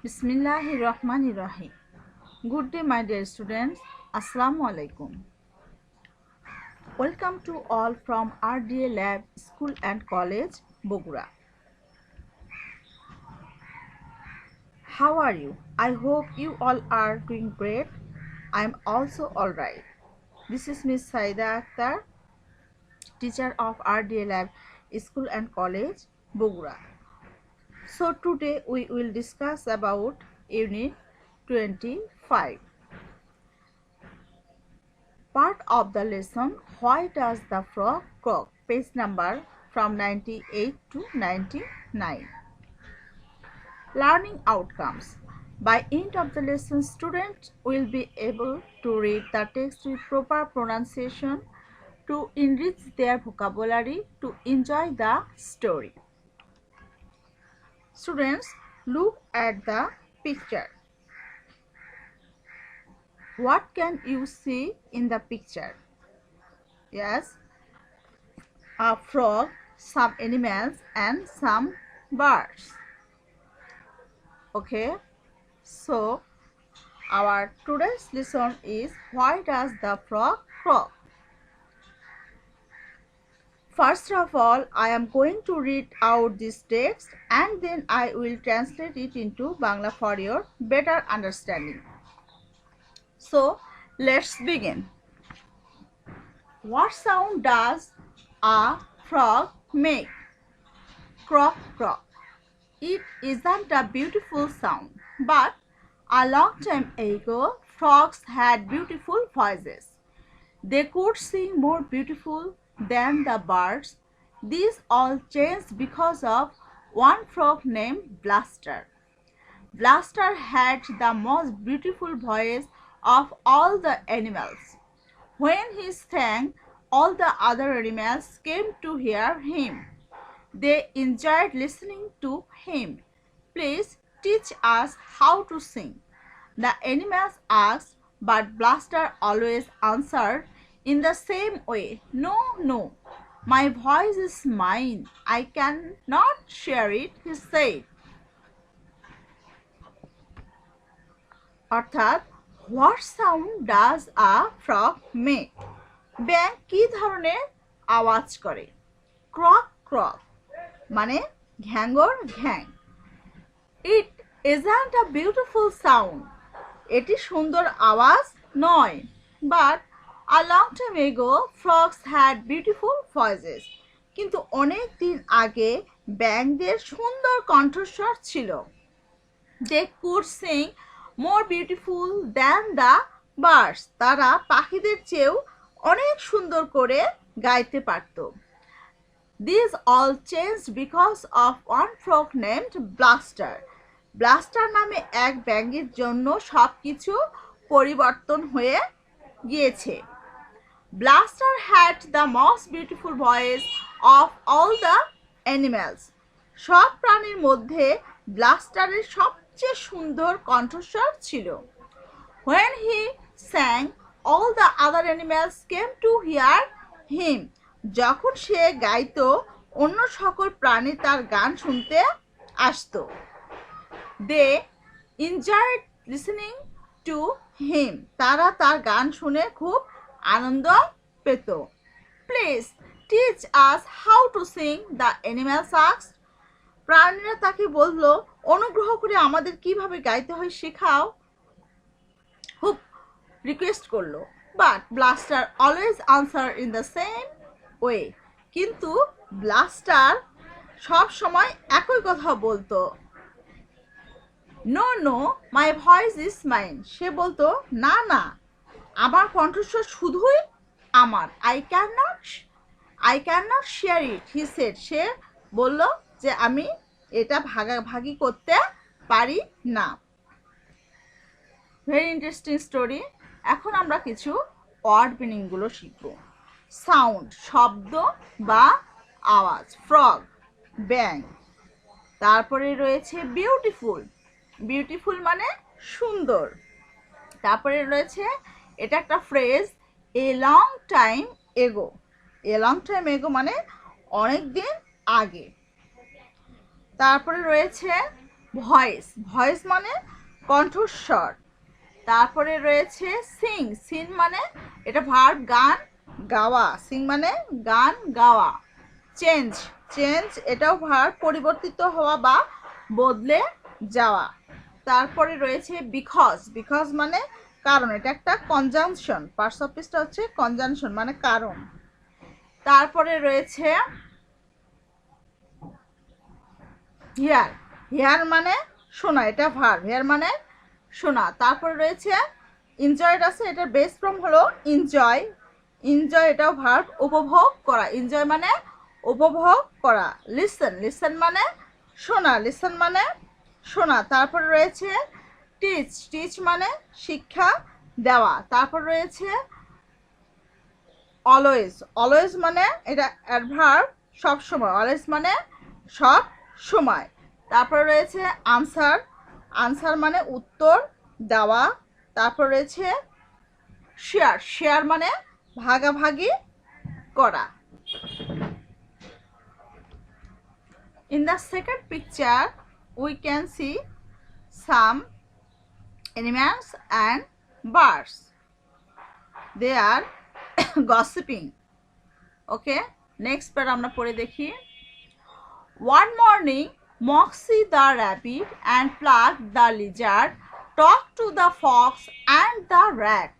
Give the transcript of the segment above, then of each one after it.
Bismillahirrahmanirrahim. Good day, my dear students. Assalamu alaikum. Welcome to all from RDA Lab School and College, Bogura. How are you? I hope you all are doing great. I am also alright. This is Miss Saida Akhtar, teacher of RDA Lab School and College, Bogura. So today we will discuss about Unit 25. Part of the lesson, Why Does the Frog Croak? Page number from 98 to 99. Learning outcomes. By end of the lesson, students will be able to read the text with proper pronunciation, to enrich their vocabulary, to enjoy the story. Students, look at the picture. What can you see in the picture? Yes, a frog, some animals and some birds. Okay, so our today's lesson is why does the frog croak? First of all, I am going to read out this text and then I will translate it into Bangla for your better understanding. So, let's begin. What sound does a frog make? Croak, croak. It isn't a beautiful sound, but a long time ago, frogs had beautiful voices. They could sing more beautiful than the birds. This all changed because of one frog named Blaster. Blaster had the most beautiful voice of all the animals. When he sang, all the other animals came to hear him. They enjoyed listening to him. Please teach us how to sing. The animals asked, but Blaster always answered in the same way. No, no, my voice is mine. I cannot share it, he said. অর্থাৎ what sound does a frog make? ব্যাঙ কি ধরনের আওয়াজ করে? Croak croak মানে ঘ্যাঙ্গর ঘ্যাং। It isn't a beautiful sound. এটি সুন্দর আওয়াজ নয়। But a long time ago, frogs had beautiful voices. কিন্তু অনেক দিন আগে ব্যাঙদের সুন্দর কণ্ঠস্বর ছিল। They could sing more beautiful than the birds. তারা পাখিদের চেয়েও অনেক সুন্দর করে গাইতে পারত। This all changed because of one frog named Blaster. Blaster নামে এক ব্যাঙের জন্য সবকিছু পরিবর্তন হয়ে গিয়েছে। Blaster had the most beautiful voice of all the animals. সব প্রাণীর মধ্যে ব্লাস্টারের সবচেয়ে সুন্দর কণ্ঠস্বর ছিল। When he sang, all the other animals came to hear him. যখন সে গাইতো, অন্য সকল প্রাণী তার গান শুনতে আসতো। They enjoyed listening to him. তারা তার গান শুনে খুব আনন্দ পেত। Please teach us how to sing, the animals asked. প্রাণীরা তাকে বলল, অনুগ্রহ করে আমাদের কিভাবে গাইতে হয় শেখাও। খুব রিকোয়েস্ট করলো। But Blaster always answered in the same way. কিন্তু ব্লাস্টার সব সময় একই কথা বলতো। No, no, my voice is mine. সে বলতো, না না, আমার কণ্ঠস্বর শুধুই আমার। I cannot share it, he said. সে বলল যে আমি এটা ভাগাভাগি করতে পারি না। Very interesting story. এখন আমরা কিছু ওয়ার্ড মিনিং গুলো শিখব। সাউন্ড শব্দ বা আওয়াজ, ফ্রগ ব্যাঙ। তারপরে রয়েছে বিউটিফুল, বিউটিফুল মানে সুন্দর। তারপরে রয়েছে এটা একটা ফ্রেজ, এ লং টাইম এগো। এ লং টাইম এগো মানে অনেক দিন আগে। তারপরে রয়েছে ভয়েস, ভয়েস মানে কণ্ঠস্বর। তারপরে রয়েছে সিং, সিং মানে এটা ভার্ব, গান গাওয়া, সিং মানে গান গাওয়া। চেঞ্জ, চেঞ্জ এটাও ভার্ব, পরিবর্তিত হওয়া বা বদলে যাওয়া। তারপরে রয়েছে বিকজ, বিকজ মানে কারণ, এটা একটা কনজাংশন, পার্টস অফ স্পিচটা হচ্ছে কনজাংশন মানে কারণ। তারপরে রয়েছে হিয়ার, হিয়ার মানে শোনা, এটা ভার্ব, হিয়ার মানে শোনা। তারপরে রয়েছে এনজয়েড আছে, এটার বেস ফর্ম হলো এনজয়, এনজয় এটাও ভার্ব, উপভোগ করা, এনজয় মানে উপভোগ করা। লিসেন, লিসেন মানে শোনা, লিসেন মানে শোনা। তারপরে রয়েছে টিচ, টিচ মানে শিক্ষা দেওয়া। তারপর রয়েছে অলওয়েজ, অলওয়েজ মানে এটা অ্যাডভার্ব, সব সময়, অলওয়েজ মানে সব সময়। তারপর রয়েছে আনসার, আনসার মানে উত্তর দেওয়া। তারপর রয়েছে শেয়ার, শেয়ার মানে ভাগাভাগি করা। In the second picture we can see some animals and birds, they are gossiping. Okay, next part আমরা পড়ে দেখি। One morning Moxie the rabbit and Plug the lizard talked to the fox and the rat.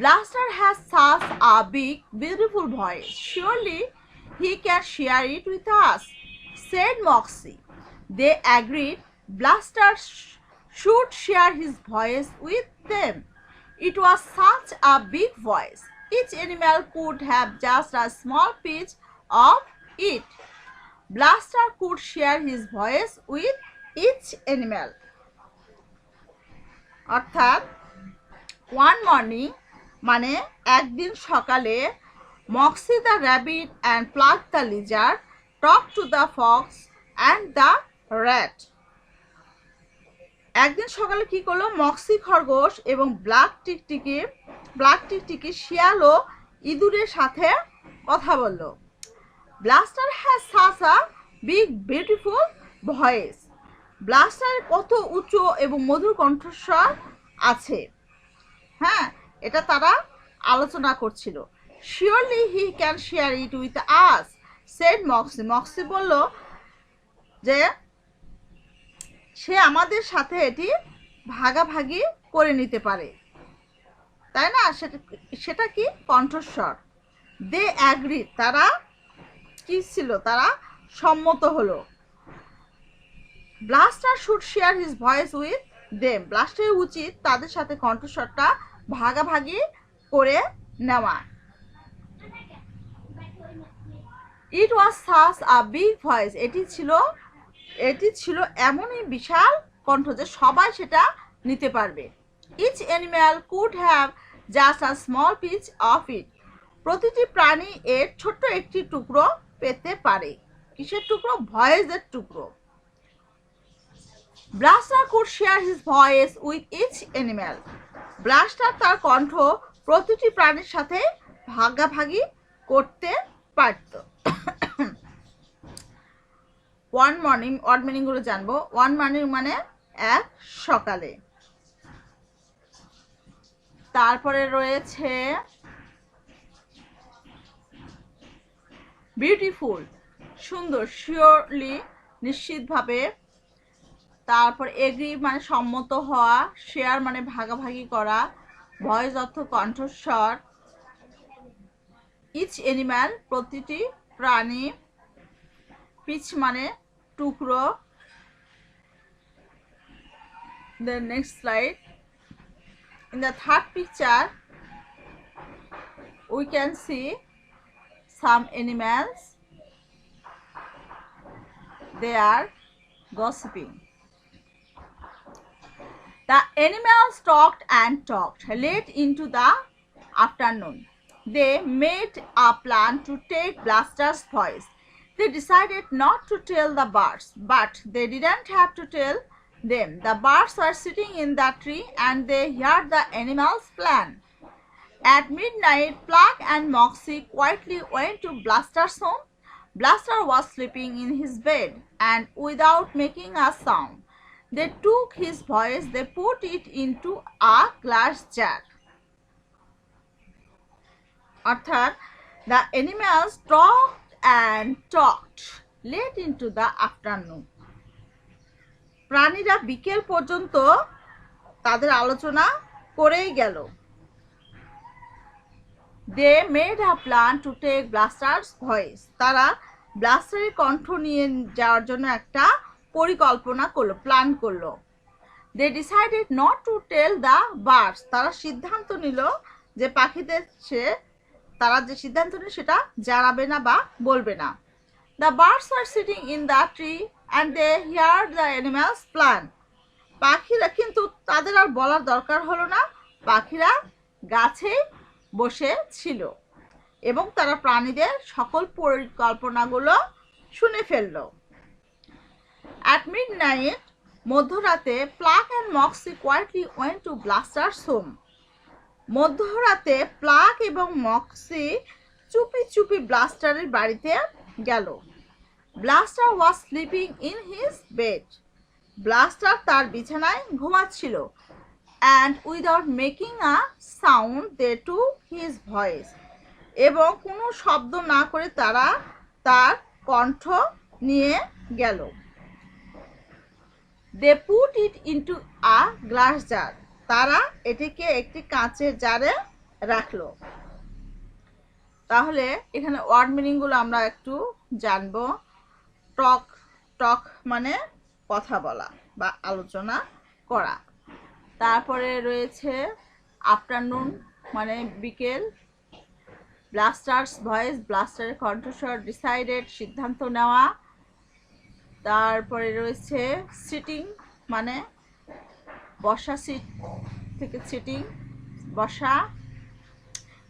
Blaster has such a big beautiful voice, surely he can share it with us, said Moxie. They agreed Blaster should share his voice with them. It was such a big voice, each animal could have just a small piece of it. Blaster could share his voice with each animal. অর্থাৎ one morning মানে একদিন সকালে Moxie the rabbit and Plug the lizard talked to the fox and the rat. একদিন সকালে কি করলো, moxie খরগোশ এবং ব্ল্যাক টিকটিকি শিয়াল ও ইঁদুরের সাথে কথা বলল। Blaster has such a big beautiful voice, ব্লাস্টারের কত উঁচু এবং মধুর কণ্ঠস্বর আছে। হ্যাঁ, এটা তারা আলোচনা করছিল। Surely he can share it with us, said Moxie, Moxie বলল যে সে আমাদের সাথে এটি ভাগাভাগি করে নিতে পারে, তাই না? সেটা কি কণ্ঠস্বর। দে অ্যাগ্রি, তারা কি ছিল, তারা সম্মত হলো। Blaster should share his voice with them, ব্লাস্টারের উচিত তাদের সাথে কণ্ঠস্বরটা ভাগাভাগি করে নেওয়া। It was such a big voice, এটি ছিল এমনই বিশাল কণ্ঠ যে সবাই সেটা নিতে পারবে। Each animal could have just a small piece of it, প্রতিটি প্রাণী এর ছোট্ট একটি টুকরো পেতে পারে। কিসের টুকরো? ভয়েসের টুকরো। Blaster could share his voice with each animal, Blaster তার কণ্ঠ প্রতিটি প্রাণীর সাথে ভাগাভাগি করতে পারত। ওয়ান মর্নিং, ওয়ার্ড মিনিং গুলো জানবো। ওয়ান মর্নিং মানে এক সকালে। তারপরে রয়েছে বিউটিফুল, সুন্দর, শিওরলি নিশ্চিতভাবে। তারপর এগ্রি মানে সম্মত হওয়া, শেয়ার মানে ভাগাভাগি করা, ভয়েস অর্থ কণ্ঠস্বর, ইচ অ্যানিম্যাল প্রতিটি প্রাণী, পিচ মানে টুকরো। The next slide. In the third picture we can see some animals, they are gossiping. The animals talked and talked late into the afternoon. They made a plan to take Blaster's voice. They decided not to tell the birds, but they didn't have to tell them. The birds were sitting in the tree and they heard the animals' plan. At midnight, Plug and Moxie quietly went to Blaster's home. Blaster was sleeping in his bed and without making a sound. They took his voice, they put it into a glass jar. অর্থাৎ the animals talked and talked late into the afternoon. প্রাণীরা বিকেল পর্যন্ত তাদের আলোচনা করেই গেল। They made a plan to take Blaster's voice. তারা ব্লাস্টারের কণ্ঠ নিয়ে যাওয়ার জন্য একটা পরিকল্পনা করলো, প্ল্যান করলো। They decided not to tell the birds. তারা সিদ্ধান্ত নিল যে পাখিদের তারা যে সিদ্ধান্ত নিল সেটা জানাবে না বা বলবে না। The birds were sitting in the tree and they heard the animals' plan. পাখিরা কিন্তু তাদের আর বলার দরকার হলো না, পাখিরা গাছে বসে ছিল এবং তারা প্রাণীদের সকল পরিকল্পনাগুলো শুনে ফেলল। At midnight, মধ্যরাতে, Pluck and Moxie quietly went to Blaster's home. মধ্যরাতে প্লাক এবং মক্সি চুপি চুপি ব্লাস্টারের বাড়িতে গেল। Blaster was sleeping in his bed. Blaster তার বিছানায় ঘুমাচ্ছিল। And without making a sound, they took his voice. এবং কোনো শব্দ না করে তারা তার কণ্ঠ নিয়ে গেল। They put it into a glass jar. তারা এটিকে একটি কাঁচের জারে রাখলো। তাহলে এখানে ওয়ার্ড মিনিংগুলো আমরা একটু জানবো। টক, টক মানে কথা বলা বা আলোচনা করা। তারপরে রয়েছে আফটারনুন মানে বিকেল, ব্লাস্টার্স ভয়েস, ব্লাস্টারের কণ্ঠস্বর, ডিসাইডেড সিদ্ধান্ত নেওয়া। তারপরে রয়েছে সিটিং মানে বসা, সিট থেকে সিটিং বসা।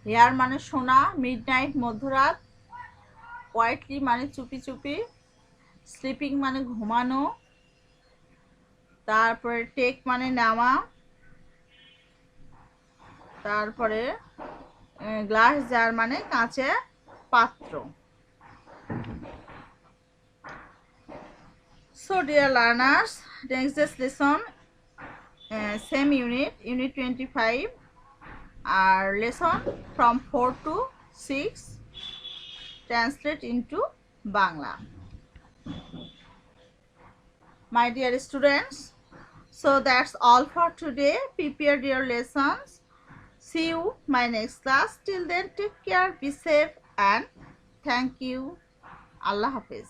হেয়ার মানে শোনা, মিডনাইট মধ্যরাত, কোয়াইটলি মানে চুপি চুপি, স্লিপিং মানে ঘুমানো। তারপরে টেক মানে নেওয়া। তারপরে গ্লাস জার মানে কাঁচের পাত্র। So dear learners, next lesson, same unit, unit 25, our lesson from 4 to 6, translate into Bangla. My dear students, so that's all for today. Prepare your lessons. See you my next class. Till then, take care, be safe, and thank you. Allah Hafiz.